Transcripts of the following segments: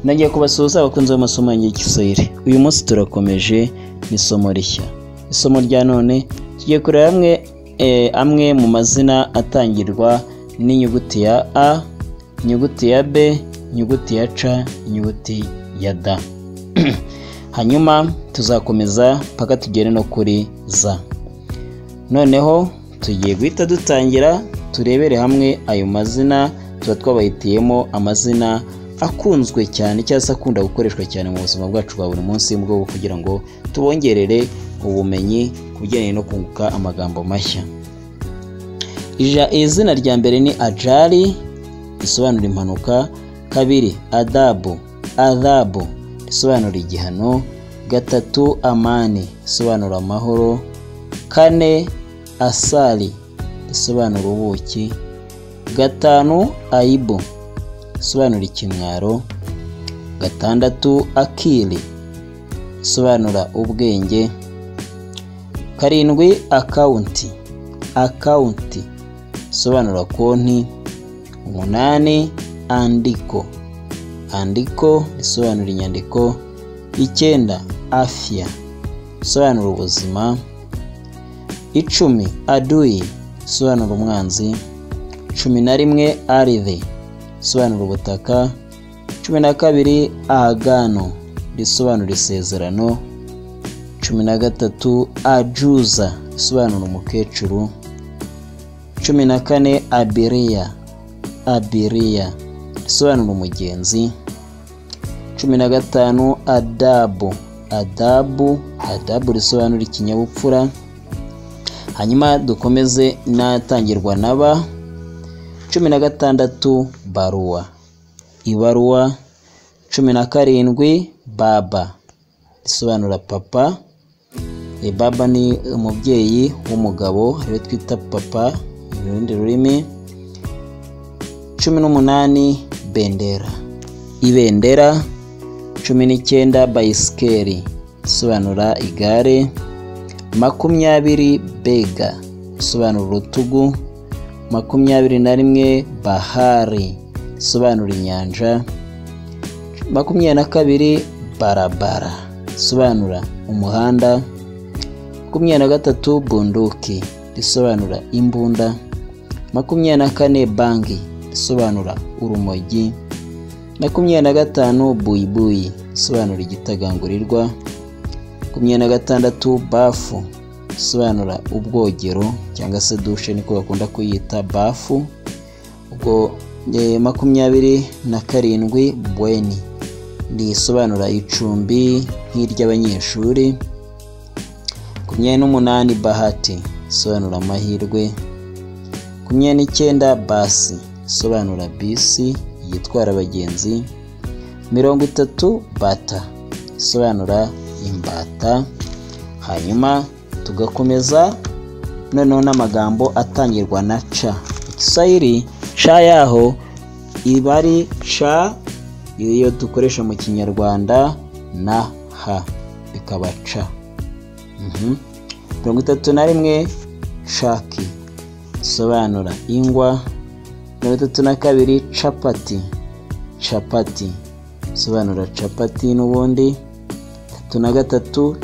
Nagiye kubasuhuza abakunzi b'amasomo y'Igiswahili. Uyu munsi turakomeje n'isomo rishya. Isomo rya none tugiye kureba amwe mu mazina atangirwa n'inyuguti ya A, inyuguti ya B, inyuguti ya C, inyuguti ya D. Hanyuma tuzakomeza paka tugere no kuri Z. Noneho tugiye guhita dutangira turebere hamwe ayo mazina tuba twabahitiyemo amazina akunzwe cyane cyangwa se akunda gukoreshwa cyane mu buzima bwacu bwa buri munsi mu rwego kugira ngo tubongerere ubumenyi ku bijyanye no kunguka amagambo mashya. Izina rya mbere ni ajali risobanura impanuka, kabiri adabu, adhabu risobanura igihano, gatatu amani risobanura amahoro, kane asali risobanura ubuki, gatanu aibu risobanura ikimwaro, gatandatu akili risobanura ubwenge, karindwi akawunti risobanura konti, umunani andiko risobanura inyandiko, icyenda afya risobanura ubuzima, icumi adui risobanura umwanzi, 11 ardhi risobanura ubutaka, 12 agano risobanura isezerano, 13 ajuza risobanura umukecuru, 14 abiriya risobanura umugenzi, 15 adabu risobanura ikinyabupfura. Hanyuma dukomeze n'atangirwa na ba. 16 ibaruwa, 17 baba risobanura papa. Baba ni umubyeyi w'umugabo ariwe twita papa mu rundi rurimi. 18 ibendera, 19 bicycle risobanura igare, 20 bega risobanura urutugu, 21 bahari risobanura inyanja, 22 barabara risobanura umuhanda, 23 bunduki risobanura imbunda, 24 bangi risobanura urumogi, 25 buibuyi risobanura igitagangurirwa, 26 bafu risobanura ubwogero cyangwa se dushe niko bakunda kuyita bafu. Ubwo 27 bweni risobanura icumbi nk'iry'abanyeshuri, 28 bahati risobanura amahirwe, 29 basi risobanura bisi yitwara abagenzi, 30 bata risobanura imbata. Hanyuma tugakomeza noneho n'amagambo atangirwa na ca. Igiswahili ca yaho iba ari ca iyo dukoresha mu kinyarwanda na ha bikaba ca. 31 shaki risobanura ingwa, 32 capati risobanura capati n'ubundi, 33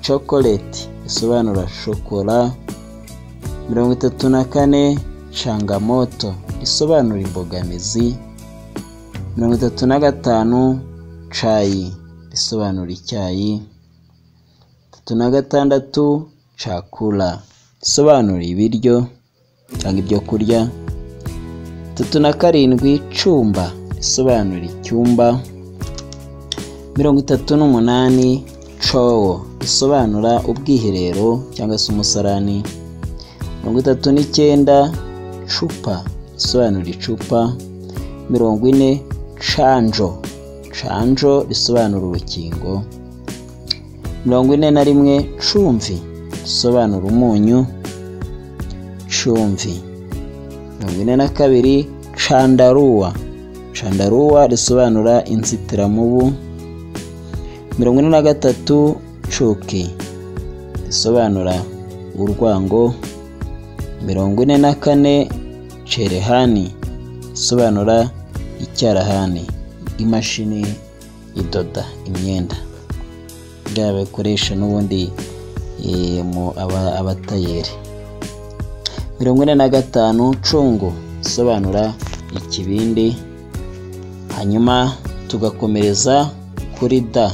chocolate risobanura shokora, 34 changamoto risobanura imbogamizi, 35 chai risobanura icyayi, 36 chakula risobanura ibiryo cyangwa ibyo kurya, 37 chumba risobanura icyumba, 38 choo risobanura ubwiherero cyangwa se umusarani, 39 chupa risobanura icupa, 40 chanjo risobanura urukingo, 41 chumvi risobanura umunyu, 42 chandarua risobanura inzitiramubu, 43 chuki risobanura urwango, 44 cherehani risobanura icyarahani, imashini idoda imyenda bya bakoresha n'ubundi mu abatayeri. 45 cungu isobanura ikibindi. Hanyuma tugakomereza kuri da.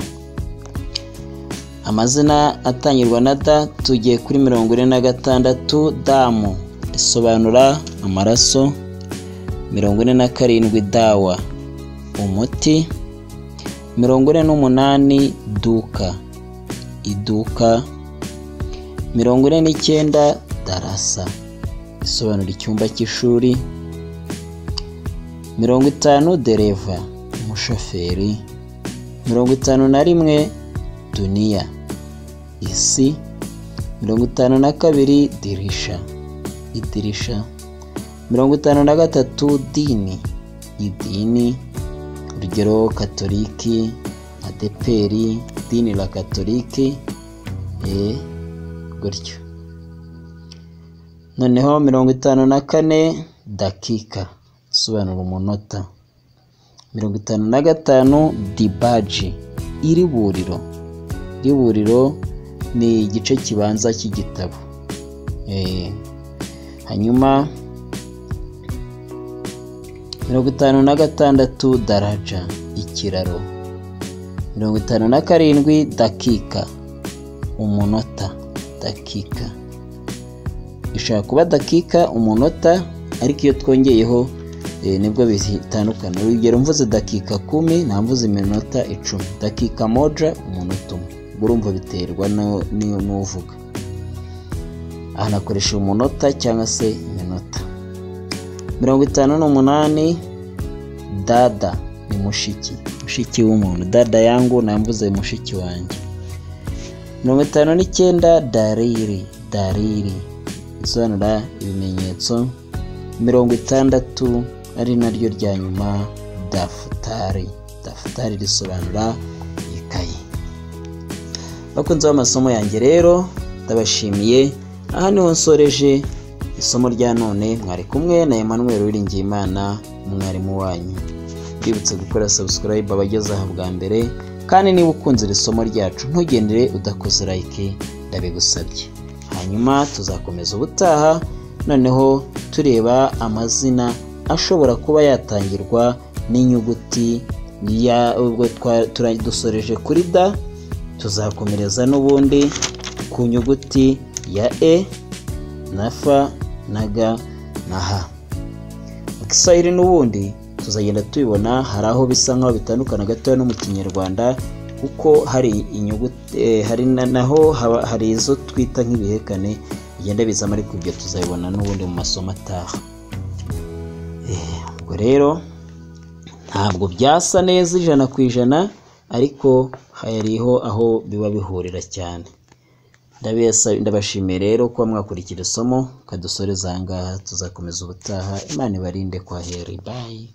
Amazina atangirwa na da tugiye kuri 46 damu risobanura amaraso. 47 dawa umuti. 48 duka iduka. 49 darasa isobanura icyumba cy'ishuri. 50 dereva umushoferi. 51 dunia isi. 52 dirisha idirisha. 53 dini idini, urugero katoliki, adeperi, dini la katoliki, gutyo. Noneho 54 dakika isobanura umunota. 55 dibaji iriburiro. Iriburiro ni igice kibanza cy'igitabo. Hanyuma 56 daraja ikiraro. 57 dakika umunota. Dakika ishaka kuba dakika umunota, ariko iyo twongeyeho nibwo bitandukana. Urugero mvuze dakika 10 namvuze iminota 10. Dakika moja umunota umwe. Urumva biterwa n'uvuga. Aha nakoresha umunota cyangwa se iminota. 58 dada ni mushiki w'umuntu. Dada yangu namvuze mushiki wanjye. 59 dariri isobanura ibimenyetso. 60 ari naryo rya nyuma dafutari risobanura ikayi. Bakunze amasomo yanjye rero ndabashimiye. Aha niho nsoreje isomo rya none. Mwari kumwe na Emmanuel Uwiringiyimana umwarimu wanyu. Bibutse gukora subscribe abageze aha bwa mbere, kandi niba ukunze iri somo ryacu ntugendere udakoze like ndabigusabye. Hanyuma tuzakomeza ubutaha noneho tureba amazina ashobora kuba yatangirwa n'inyuguti ya ubwo dusoreje kuri da, tuzakomereza n'ubundi ku nyuguti ya e na f na g na h. Mu Kiswahili n'ubundi tuzagenda tubibona hari aho bisa nkaho bitandukana gatoya no mu Kinyarwanda, kuko hari inyuguti hari naho hari izo twita nk'ibihekane bigenda bizamo, ariko ibyo tuzabibona n'ubundi mu masomo ataha. Ubwo rero ntabwo byasa neza 100%, ariko hariho aho biba bihurira cyane. Ndabashimiye rero kuba mwakurikira isomo kadusoreza aha ngaha. Tuzakomeza ubutaha. Imana ibarinde. Kwa heri. Bye.